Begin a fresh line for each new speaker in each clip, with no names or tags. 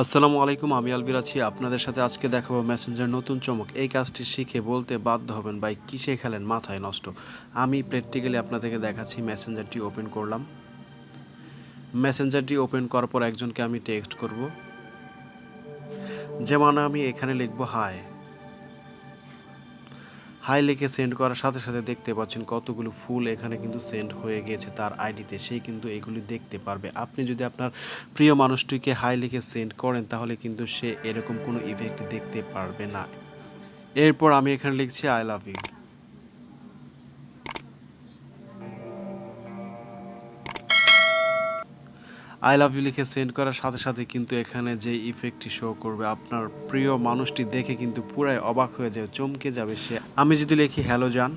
আসসালামু আলাইকুম, আমি আলবির আছি আপনাদের সাথে। আজকে দেখাবো মেসেঞ্জার নতুন চমক। এই কাজটি শিখে বলতে বাধ্য হবেন, ভাই কিসে খেলেন, মাথায় নষ্ট। আমি প্র্যাকটিক্যালি আপনাদেরকে দেখাচ্ছি। মেসেঞ্জারটি ওপেন করলাম। মেসেঞ্জারটি ওপেন করার পর একজনকে আমি টেক্সট করব, যেমন আমি এখানে লিখব হাই। হাই লিখে সেন্ড করার সাথে সাথে দেখতে পাচ্ছেন কতগুলো ফুল এখানে কিন্তু সেন্ড হয়ে গেছে তার আইডিতে। সে কিন্তু এগুলি দেখতে পারবে। আপনি যদি আপনার প্রিয় মানুষটিকে হাই লিখে সেন্ড করেন তাহলে কিন্তু সে এরকম কোনো ইফেক্ট দেখতে পারবে না। এরপর আমি এখানে লিখছি I love you. I love you লিখে সেন্ড করার সাথে সাথে কিন্তু এখানে যে ইফেক্টটি শো করবে, আপনার প্রিয় মানুষটি দেখে কিন্তু পুরাই অবাক হয়ে যাবে, চমকে যাবে সে। আমি যদি লিখি হ্যালো জান,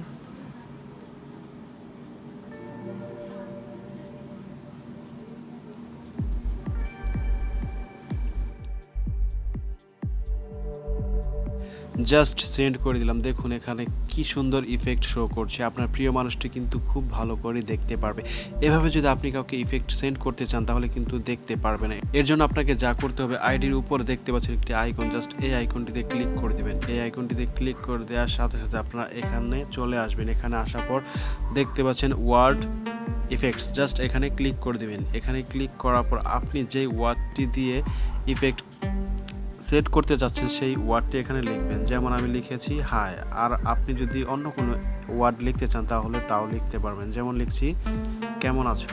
জাস্ট সেন্ড করে দিলাম। দেখুন এখানে কি সুন্দর ইফেক্ট শো করছে। আপনার প্রিয় মানুষটি কিন্তু খুব ভালো করে দেখতে পারবে। এভাবে যদি আপনি কাউকে ইফেক্ট সেন্ড করতে চান তাহলে কিন্তু দেখতে পারবে না। এর জন্য আপনাকে যা করতে হবে, আইডির উপর দেখতে পাচ্ছেন একটি আইকন, জাস্ট এই আইকনটিতে ক্লিক করে দিবেন। এই আইকনটিতে ক্লিক করে দেওয়ার সাথে সাথে আপনারা এখানে চলে আসবেন। এখানে আসার পর দেখতে পাচ্ছেন ওয়ার্ড ইফেক্টস, জাস্ট এখানে ক্লিক করে দিবেন। এখানে ক্লিক করার পর আপনি যেই ওয়ার্ডটি দিয়ে ইফেক্ট সেট করতে যাচ্ছেন সেই ওয়ার্ডটি এখানে লিখবেন। যেমন আমি লিখেছি হাই। আর আপনি যদি অন্য কোনো ওয়ার্ড লিখতে চান তাহলে তাও লিখতে পারবেন। যেমন লিখছি কেমন আছো।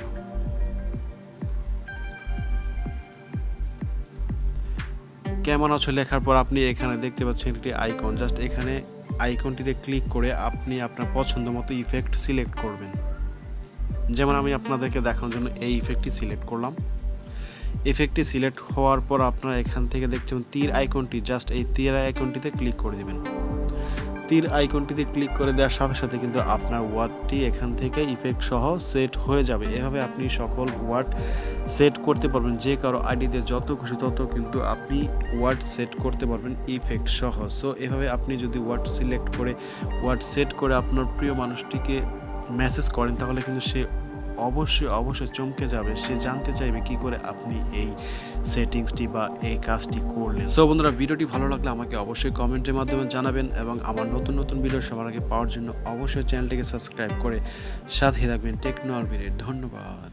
কেমন আছো লেখার পর আপনি এখানে দেখতে পাচ্ছেন একটি আইকন, জাস্ট এখানে আইকনটিতে ক্লিক করে আপনি আপনার পছন্দ মতো ইফেক্ট সিলেক্ট করবেন। যেমন আমি আপনাদেরকে দেখানোর জন্য এই ইফেক্টটি সিলেক্ট করলাম। ইফেক্টটি সিলেক্ট হওয়ার পর আপনারা এখান থেকে দেখছেন তীর আইকনটি, জাস্ট এই তীর আইকনটিতে ক্লিক করে দিবেন। তীর আইকনটিতে ক্লিক করে দেওয়ার সাথে সাথে কিন্তু আপনার ওয়ার্ডটি এখান থেকে ইফেক্ট সহ সেট হয়ে যাবে। এভাবে আপনি সকল ওয়ার্ড সেট করতে পারবেন। যে কারো আইডিতে যত খুশি তত কিন্তু আপনি ওয়ার্ড সেট করতে পারবেন ইফেক্ট সহ। সো এভাবে আপনি যদি ওয়ার্ড সিলেক্ট করে ওয়ার্ড সেট করে আপনার প্রিয় মানুষটিকে মেসেজ করেন তাহলে কিন্তু সে অবশ্যই চমকে যাবে। সে জানতে চাইবে কি করে আপনি এই সেটিংসটি বা এই কাজটি করলেন। সো বন্ধুরা, ভিডিওটি ভালো লাগলে আমাকে অবশ্যই কমেন্টের মাধ্যমে জানাবেন এবং আমার নতুন নতুন ভিডিও সবার আগে পাওয়ার জন্য অবশ্যই চ্যানেলটিকে সাবস্ক্রাইব করে সাথে থাকবেন টেকনো আলভিরের। ধন্যবাদ।